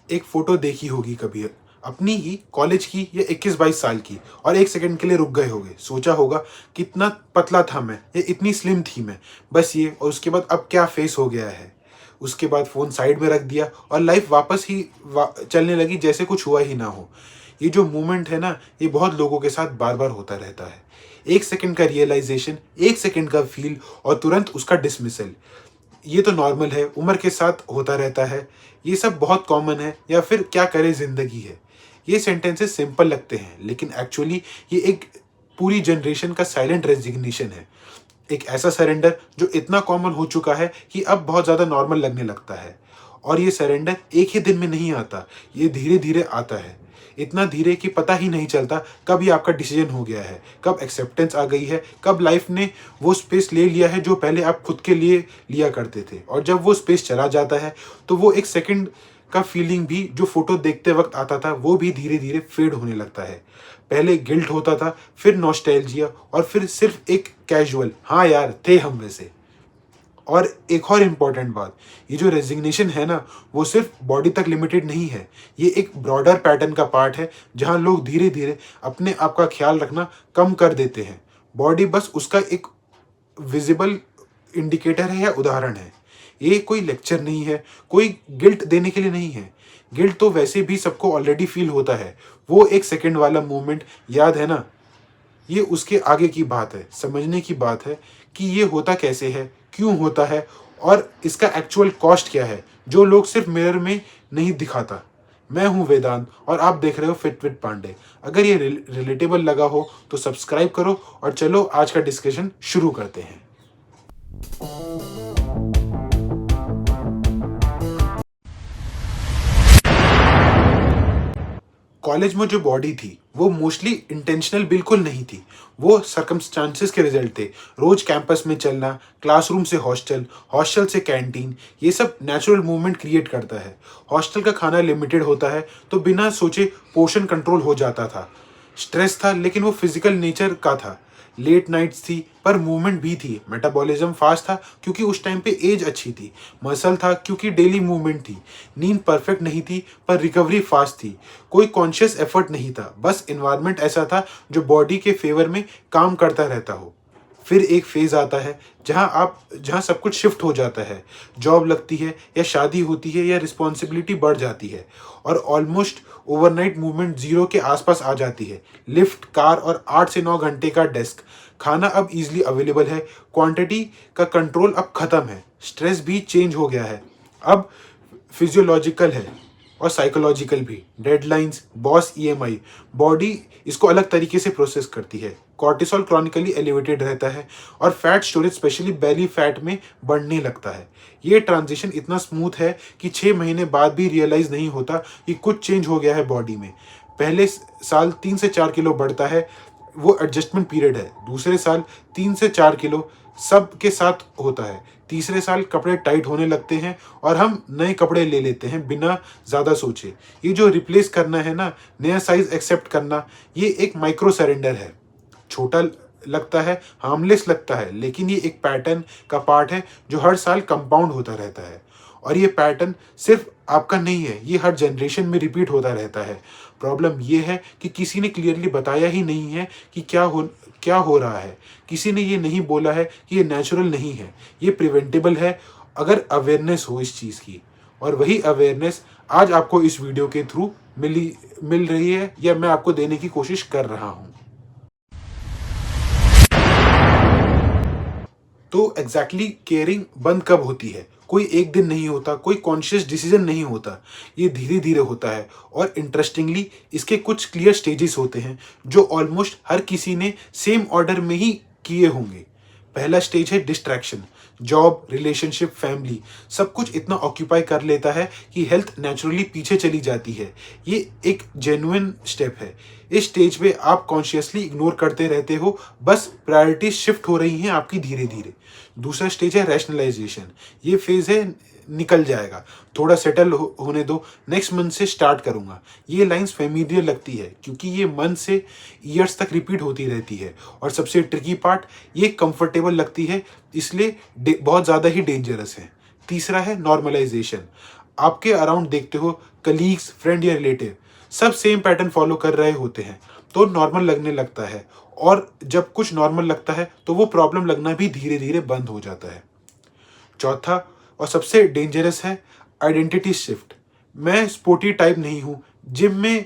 एक फ़ोटो देखी होगी कभी अपनी ही कॉलेज की या 21-22 साल की और 1 सेकंड के लिए रुक गए होगे। सोचा होगा कितना पतला था मैं या इतनी स्लिम थी मैं, बस ये और उसके बाद अब क्या फ़ेस हो गया है। उसके बाद फ़ोन साइड में रख दिया और लाइफ़ वापस ही चलने लगी जैसे कुछ हुआ ही ना हो। ये जो मोमेंट है ना, ये बहुत लोगों के साथ बार-बार होता रहता है। 1 सेकंड का रियलाइज़ेशन, 1 सेकंड का फ़ील और तुरंत उसका डिसमिसल। ये तो नॉर्मल है, उम्र के साथ होता रहता है, ये सब बहुत कॉमन है या फिर क्या करे ज़िंदगी है। ये सेंटेंसेस सिंपल लगते हैं, लेकिन एक्चुअली ये एक पूरी जनरेशन का साइलेंट रेज़िग्नेशन है। एक ऐसा सरेंडर जो इतना कॉमन हो चुका है कि अब बहुत ज़्यादा नॉर्मल लगने लगता है। और ये सरेंडर एक ही दिन में नहीं आता, ये धीरे-धीरे आता है। इतना धीरे कि पता ही नहीं चलता कब ये आपका डिसीजन हो गया है, कब एक्सेप्टेंस आ गई है, कब लाइफ ने वो स्पेस ले लिया है जो पहले आप खुद के लिए लिया करते थे। और जब वो स्पेस चला जाता है, तो वो एक सेकंड का फीलिंग भी जो फ़ोटो देखते वक़्त आता था, वो भी धीरे-धीरे फ़ेड होने लगता है। पहले गिल्ट होता था, फिर नॉस्टैल्जिया और फिर सिर्फ़ एक कैज़ुअल हाँ यार, थे हम वैसे। और एक और इम्पोर्टेंट बात, ये जो रेज़िग्नेशन है ना, वो सिर्फ़ बॉडी तक लिमिटेड नहीं है। ये एक ब्रॉडर पैटर्न का पार्ट है, जहाँ लोग धीरे-धीरे अपने आप का ख़्याल रखना कम कर देते हैं। बॉडी बस उसका एक विज़िबल इंडिकेटर है या उदाहरण है। ये कोई लेक्चर नहीं है, कोई गिल्ट देने के लिए नहीं है। गिल्ट तो वैसे भी सबको ऑलरेडी फ़ील होता है। वो 1 सेकंड वाला मोमेंट याद है ना? ये उसके आगे की बात है, समझने की बात है कि ये होता कैसे है, क्यों होता है और इसका एक्चुअल कॉस्ट क्या है, जो लोग सिर्फ़ मिरर में नहीं दिखाता। मैं हूँ वेदांत और आप देख रहे हो फिट विद पांडे। अगर ये रिलेटेबल लगा हो तो सब्सक्राइब करो और चलो आज का डिस्कशन शुरू करते हैं। कॉलेज में जो बॉडी थी, वो मोस्टली इंटेंशनल बिल्कुल नहीं थी। वो सर्कमस्टांसेस के रिज़ल्ट थे। रोज़ कैंपस में चलना, क्लासरूम से हॉस्टल, हॉस्टल से कैंटीन, ये सब नेचुरल मूवमेंट क्रिएट करता है। हॉस्टल का खाना लिमिटेड होता है, तो बिना सोचे पोर्शन कंट्रोल हो जाता था। स्ट्रेस था, लेकिन वो फिज़िकल नेचर का था। लेट नाइट्स थी, पर मूवमेंट भी थी। मेटाबॉलिज्म फास्ट था, क्योंकि उस टाइम पे एज अच्छी थी। मसल था, क्योंकि डेली मूवमेंट थी। नींद परफेक्ट नहीं थी, पर रिकवरी फास्ट थी। कोई कॉन्शियस एफर्ट नहीं था, बस एनवायरनमेंट ऐसा था जो बॉडी के फेवर में काम करता रहता हो। फिर एक फेज़ आता है जहाँ सब कुछ शिफ्ट हो जाता है। जॉब लगती है या शादी होती है या रिस्पॉन्सिबिलिटी बढ़ जाती है और ऑलमोस्ट ओवरनाइट मूवमेंट ज़ीरो के आसपास आ जाती है। लिफ्ट, कार और 8 से 9 घंटे का डेस्क। खाना अब ईज़िली अवेलेबल है, क्वांटिटी का कंट्रोल अब ख़त्म है। स्ट्रेस भी चेंज हो गया है, अब फिजियोलॉजिकल है और साइकोलॉजिकल भी। डेडलाइंस, बॉस, ईएमआई, बॉडी इसको अलग तरीके से प्रोसेस करती है। कॉर्टिसोल क्रॉनिकली एलिवेटेड रहता है और fat storage specially belly fat में बढ़ने लगता है। ये ट्रांजिशन इतना स्मूथ है कि 6 महीने बाद भी रियलाइज़ नहीं होता कि कुछ चेंज हो गया है बॉडी में। पहले साल 3 से 4 किलो बढ़ता है, वो एडजस्टमेंट पीरियड है। दूसरे साल 3 से 4 किलो सबके साथ होता है। तीसरे साल कपड़े टाइट होने लगते हैं और हम नए कपड़े ले लेते हैं बिना ज़्यादा सोचे। ये जो रिप्लेस करना है ना, नया साइज़ एक्सेप्ट करना, ये एक माइक्रो सरेंडर है। छोटा लगता है, हार्मलेस लगता है, लेकिन ये एक पैटर्न का पार्ट है जो हर साल कंपाउंड होता रहता है। और ये पैटर्न सिर्फ आपका नहीं है, ये हर जनरेशन में रिपीट होता रहता है। प्रॉब्लम ये है कि किसी ने क्लियरली बताया ही नहीं है कि क्या हो रहा है। किसी ने ये नहीं बोला है कि ये नेचुरल नहीं है, ये प्रिवेंटेबल है अगर अवेयरनेस हो इस चीज़ की। और वही अवेयरनेस आज आपको इस वीडियो के थ्रू मिल रही है या मैं आपको देने की कोशिश कर रहा हूँ। तो एग्जैक्टली केयरिंग बंद कब होती है? कोई एक दिन नहीं होता, कोई कॉन्शियस डिसीजन नहीं होता, ये धीरे-धीरे होता है। और इंटरेस्टिंगली इसके कुछ क्लियर स्टेजेस होते हैं जो ऑलमोस्ट हर किसी ने सेम ऑर्डर में ही किए होंगे। पहला स्टेज है डिस्ट्रैक्शन। जॉब, रिलेशनशिप, फैमिली सब कुछ इतना ऑक्यूपाई कर लेता है कि हेल्थ नेचुरली पीछे चली जाती है। ये एक जेन्युइन स्टेप है। इस स्टेज पे आप कॉन्शियसली इग्नोर करते रहते हो, बस प्रायोरिटीज शिफ्ट हो रही हैं आपकी धीरे-धीरे। दूसरा स्टेज है रैशनलाइजेशन। ये फेज़ है निकल जाएगा, थोड़ा सेटल होने दो, नेक्स्ट मंथ से स्टार्ट करूँगा। ये लाइन्स फ़ैमिलियर लगती है क्योंकि ये मंथ से ईयर्स तक रिपीट होती रहती है। और सबसे ट्रिकी पार्ट, ये कंफर्टेबल लगती है, इसलिए बहुत ज़्यादा ही डेंजरस है। तीसरा है नॉर्मलाइजेशन। आपके अराउंड देखते हो, कलीग्स, फ्रेंड या रिलेटिव सब सेम पैटर्न फॉलो कर रहे होते हैं, तो नॉर्मल लगने लगता है। और जब कुछ नॉर्मल लगता है तो वो प्रॉब्लम लगना भी धीरे धीरे बंद हो जाता है। चौथा और सबसे डेंजरस है आइडेंटिटी शिफ्ट। मैं स्पोर्टी टाइप नहीं हूँ, जिम में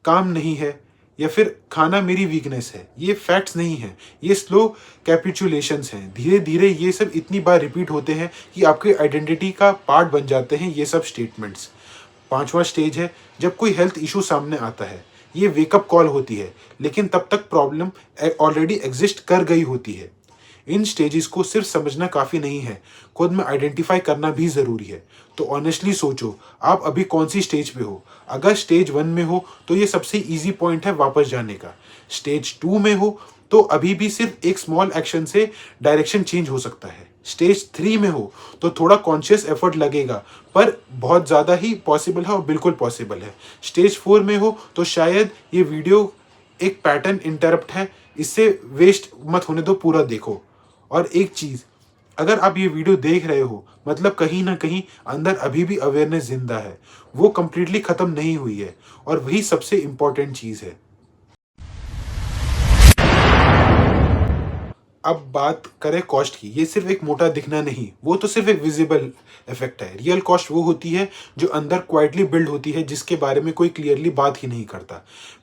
काम नहीं है, या फिर खाना मेरी वीकनेस है। ये फैक्ट्स नहीं है, ये स्लो कैपिचुलेशंस हैं। धीरे धीरे ये सब इतनी बार रिपीट होते हैं कि आपके आइडेंटिटी का पार्ट बन जाते हैं ये सब स्टेटमेंट्स। पांचवा स्टेज है जब कोई हेल्थ इशू सामने आता है। ये वेकअप कॉल होती है, लेकिन तब तक प्रॉब्लम ऑलरेडी एग्जिस्ट कर गई होती है। इन स्टेजेस को सिर्फ समझना काफ़ी नहीं है, खुद में आइडेंटिफाई करना भी ज़रूरी है। तो ऑनेस्टली सोचो, आप अभी कौन सी स्टेज पे हो। अगर स्टेज 1 में हो तो ये सबसे ईजी पॉइंट है वापस जाने का। स्टेज 2 में हो तो अभी भी सिर्फ एक स्मॉल एक्शन से डायरेक्शन चेंज हो सकता है। स्टेज 3 में हो तो थोड़ा कॉन्शियस एफर्ट लगेगा, पर बहुत ज़्यादा ही पॉसिबल है और बिल्कुल पॉसिबल है। स्टेज 4 में हो तो शायद ये वीडियो एक पैटर्न इंटरप्ट है, इससे वेस्ट मत होने दो, पूरा देखो। और एक चीज़, अगर आप ये वीडियो देख रहे हो मतलब कहीं ना कहीं अंदर अभी भी अवेयरनेस जिंदा है, वो कंप्लीटली ख़त्म नहीं हुई है, और वही सबसे इम्पोर्टेंट चीज़ है। अब बात करें कॉस्ट की। ये सिर्फ एक मोटा दिखना नहीं, वो तो सिर्फ एक विजिबल इफेक्ट है। रियल कॉस्ट वो होती है जो अंदर क्वाइटली बिल्ड होती है, जिसके बारे में कोई क्लियरली बात ही नहीं करता।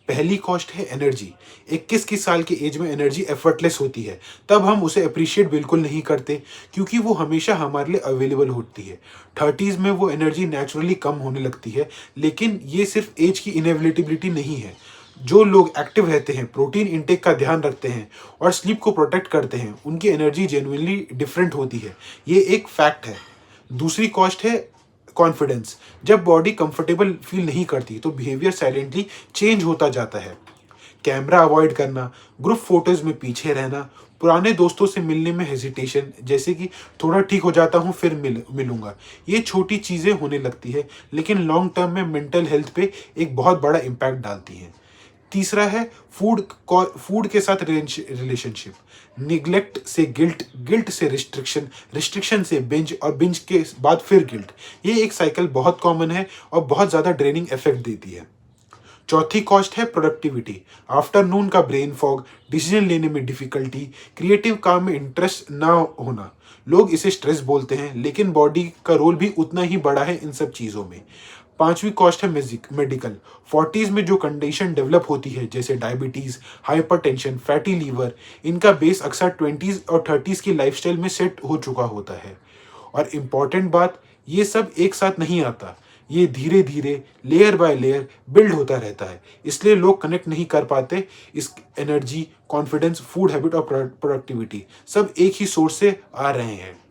पहली कॉस्ट है एनर्जी। 21 साल की एज में एनर्जी एफर्टलेस होती है, तब हम उसे अप्रिशिएट बिल्कुल नहीं करते, क्योंकि वो हमेशा हमारे लिए अवेलेबल होती है। 30s में वो एनर्जी नेचुरली कम होने लगती है, लेकिन ये सिर्फ एज की इनएविटेबिलिटी नहीं है। जो लोग एक्टिव रहते हैं, प्रोटीन इंटेक का ध्यान रखते हैं और स्लीप को प्रोटेक्ट करते हैं, उनकी एनर्जी जेन्युइनली डिफरेंट होती है। ये एक फैक्ट है। दूसरी कॉस्ट है कॉन्फिडेंस। जब बॉडी कंफर्टेबल फील नहीं करती तो बिहेवियर साइलेंटली चेंज होता जाता है। कैमरा अवॉइड करना, ग्रुप फोटोज में पीछे रहना, पुराने दोस्तों से मिलने में हेजिटेशन, जैसे कि थोड़ा ठीक हो जाता हूँ फिर मिलूंगा, ये छोटी चीज़ें होने लगती है, लेकिन लॉन्ग टर्म में मेंटल हेल्थ पे एक बहुत बड़ा इम्पैक्ट डालती हैं। तीसरा है फूड के साथ रिलेशनशिप। निग्लेक्ट से गिल्ट, गिल्ट से रिस्ट्रिक्शन, रिस्ट्रिक्शन से बिंज, और बिंज के बाद फिर गिल्ट। ये एक साइकिल बहुत कॉमन है और बहुत ज़्यादा ड्रेनिंग इफेक्ट देती है। चौथी कॉस्ट है प्रोडक्टिविटी। आफ्टरनून का ब्रेन फॉग, डिसीजन लेने में डिफिकल्टी, क्रिएटिव काम में इंटरेस्ट ना होना। लोग इसे स्ट्रेस बोलते हैं, लेकिन बॉडी का रोल भी उतना ही बड़ा है इन सब चीज़ों में। पांचवी कॉस्ट है मेडिकल। 40s में जो कंडीशन डेवलप होती है, जैसे डायबिटीज़, हाइपरटेंशन, फैटी लीवर, इनका बेस अक्सर 20s और 30s की लाइफस्टाइल में सेट हो चुका होता है। और इम्पॉर्टेंट बात, ये सब एक साथ नहीं आता, ये धीरे धीरे लेयर बाय लेयर बिल्ड होता रहता है। इसलिए लोग कनेक्ट नहीं कर पाते। इस एनर्जी, कॉन्फिडेंस, फूड हैबिट और प्रोडक्टिविटी सब एक ही सोर्स से आ रहे हैं।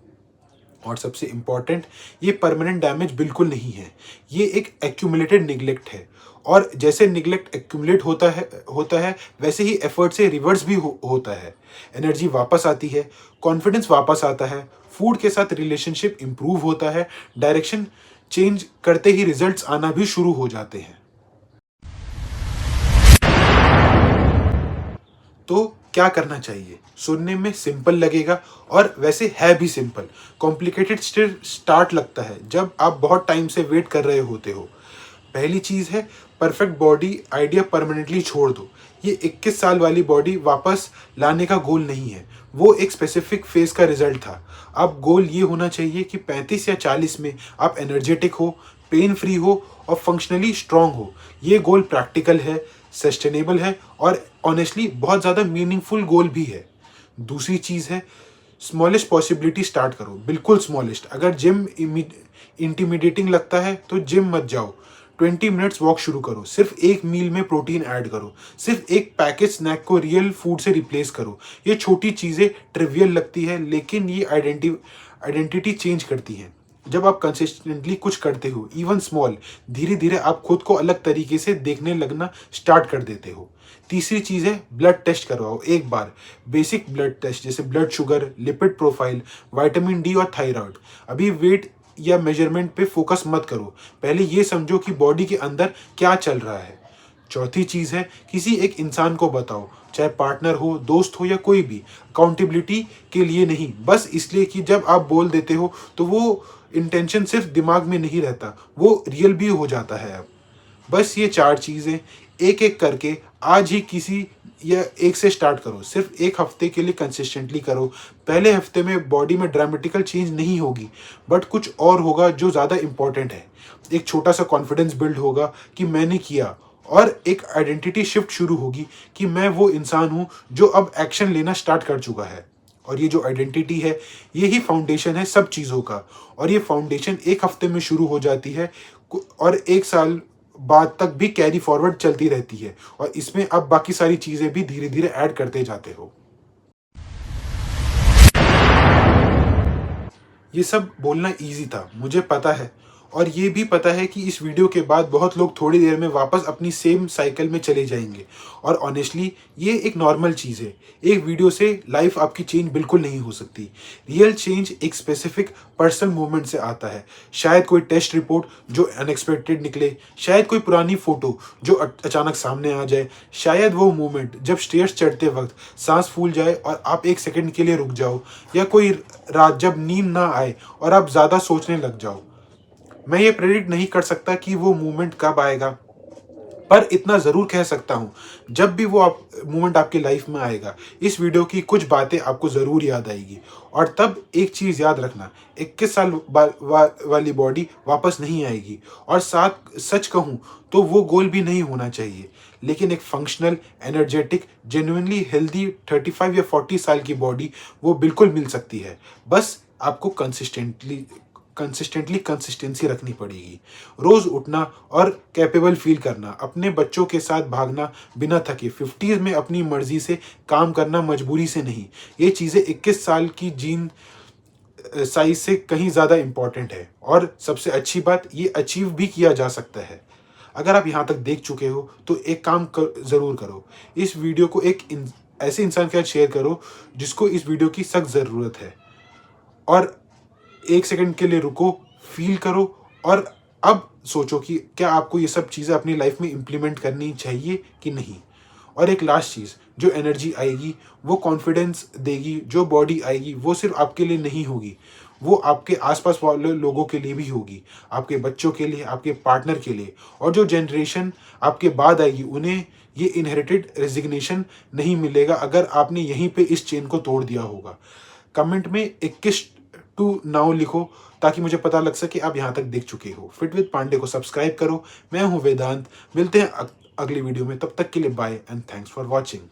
और सबसे इम्पॉर्टेंट, ये परमानेंट डैमेज बिल्कुल नहीं है, ये एक एक्यूमुलेटेड निगलेक्ट है। और जैसे निगलेक्ट एक्यूमुलेट होता है वैसे ही एफर्ट से रिवर्स भी होता है। एनर्जी वापस आती है, कॉन्फिडेंस वापस आता है, फूड के साथ रिलेशनशिप इंप्रूव होता है, डायरेक्शन चेंज करते ही रिजल्ट्स आना भी शुरू हो जाते हैं। तो क्या करना चाहिए? सुनने में सिंपल लगेगा और वैसे है भी सिंपल, कॉम्प्लिकेटेड स्टार्ट लगता है जब आप बहुत टाइम से वेट कर रहे होते हो। पहली चीज़ है परफेक्ट बॉडी आइडिया परमानेंटली छोड़ दो। ये 21 साल वाली बॉडी वापस लाने का गोल नहीं है, वो एक स्पेसिफिक फेज का रिजल्ट था। अब गोल ये होना चाहिए कि 35 या 40 में आप एनर्जेटिक हो, पेन फ्री हो और फंक्शनली स्ट्रांग हो। ये गोल प्रैक्टिकल है, सस्टेनेबल है और ऑनेस्टली बहुत ज़्यादा मीनिंगफुल गोल भी है। दूसरी चीज़ है स्मॉलेस्ट पॉसिबिलिटी स्टार्ट करो, बिल्कुल स्मॉलेस्ट। अगर जिम इंटिमिडेटिंग लगता है तो जिम मत जाओ, 20 मिनट्स वॉक शुरू करो, सिर्फ एक मील में प्रोटीन ऐड करो, सिर्फ एक पैकेज स्नैक को रियल फूड से रिप्लेस करो। ये छोटी चीज़ें ट्रिवियल लगती है, लेकिन ये आइडेंटिटी चेंज करती हैं। जब आप कंसिस्टेंटली कुछ करते हो, इवन स्मॉल, धीरे धीरे आप खुद को अलग तरीके से देखने लगना स्टार्ट कर देते हो। तीसरी चीज़ है ब्लड टेस्ट करवाओ एक बार, बेसिक ब्लड टेस्ट जैसे blood sugar, lipid profile, vitamin D और थायराइड। अभी वेट या मेजरमेंट पे फोकस मत करो, पहले ये समझो कि बॉडी के अंदर क्या चल रहा है। चौथी चीज़ है, किसी एक इंसान को बताओ, चाहे पार्टनर हो, दोस्त हो या कोई भी, अकाउंटेबिलिटी के लिए नहीं, बस इसलिए कि जब आप बोल देते हो तो वो इंटेंशन सिर्फ दिमाग में नहीं रहता, वो रियल भी हो जाता है अब। बस ये 4 चीज़ें एक-एक करके आज ही किसी या एक से स्टार्ट करो। सिर्फ 1 हफ्ते के लिए कंसिस्टेंटली करो। पहले हफ्ते में बॉडी में ड्रामेटिकल चेंज नहीं होगी, बट कुछ और होगा जो ज़्यादा इम्पोर्टेंट है। एक छोटा-सा कॉन्फिडेंस बिल्ड होगा कि मैंने किया, और एक आइडेंटिटी शिफ्ट शुरू होगी कि मैं वो इंसान हूँ जो अब एक्शन लेना स्टार्ट कर चुका है। और ये जो आइडेंटिटी है, यही फाउंडेशन है सब चीज़ों का, और ये फाउंडेशन 1 हफ्ते में शुरू हो जाती है और 1 साल बाद तक भी कैरी फॉरवर्ड चलती रहती है, और इसमें अब बाकी सारी चीज़ें भी धीरे-धीरे ऐड करते जाते हो। ये सब बोलना ईज़ी था, मुझे पता है, और ये भी पता है कि इस वीडियो के बाद बहुत लोग थोड़ी देर में वापस अपनी सेम साइकिल में चले जाएँगे, और ऑनेस्टली ये एक नॉर्मल चीज़ है। एक वीडियो से लाइफ़ आपकी चेंज बिल्कुल नहीं हो सकती। रियल चेंज एक स्पेसिफिक पर्सनल मूवमेंट से आता है। शायद कोई टेस्ट रिपोर्ट जो अनएक्सपेक्टेड निकले, शायद कोई पुरानी फ़ोटो जो अचानक सामने आ जाए, शायद वो मोमेंट जब स्टेयर्स चढ़ते वक़्त साँस फूल जाए और आप 1 सेकंड के लिए रुक जाओ, या कोई रात जब नींद ना आए और आप ज़्यादा सोचने लग जाओ। मैं ये प्रेडिक्ट नहीं कर सकता कि वो मोमेंट कब आएगा, पर इतना ज़रूर कह सकता हूँ, जब भी वो मोमेंट आपकी लाइफ में आएगा, इस वीडियो की कुछ बातें आपको ज़रूर याद आएगी। और तब एक चीज़ याद रखना, 21 साल वाली बॉडी वापस नहीं आएगी, और साथ सच कहूँ तो वो गोल भी नहीं होना चाहिए, लेकिन एक फंक्शनल, एनर्जेटिक, जेन्युइनली हेल्दी 35 या 40 साल की बॉडी वो बिल्कुल मिल सकती है। बस आपको कंसिस्टेंसी रखनी पड़ेगी। रोज़ उठना और कैपेबल फील करना, अपने बच्चों के साथ भागना बिना थके, 50s में अपनी मर्ज़ी से काम करना, मजबूरी से नहीं। ये चीज़ें 21 साल की जीन साइज़ से कहीं ज़्यादा इम्पोर्टेंट है, और सबसे अच्छी बात, ये अचीव भी किया जा सकता है। अगर आप यहाँ तक देख चुके हो तो एक काम ज़रूर करो, इस वीडियो को ऐसे इंसान के साथ शेयर करो जिसको इस वीडियो की सख्त ज़रूरत है, और 1 सेकंड के लिए रुको, फ़ील करो, और अब सोचो कि क्या आपको ये सब चीज़ें अपनी लाइफ़ में इम्प्लीमेंट करनी चाहिए कि नहीं। और एक लास्ट चीज़, जो एनर्जी आएगी, वो कॉन्फिडेंस देगी, जो बॉडी आएगी, वो सिर्फ़ आपके लिए नहीं होगी, वो आपके आस-पास वाले लोगों के लिए भी होगी, आपके बच्चों के लिए, आपके पार्टनर के लिए, और जो जनरेशन आपके बाद आएगी, उन्हें ये इनहेरिटेड रेज़िग्नेशन नहीं मिलेगा अगर आपने यहीं पे इस चेन को तोड़ दिया होगा। कमेंट में 21 टू नाउ लिखो, ताकि मुझे पता लग सके आप यहाँ तक देख चुके हो। फिट विद पांडे को सब्सक्राइब करो। मैं हूँ वेदांत, मिलते हैं अगली वीडियो में, तब तक के लिए bye and thanks for watching.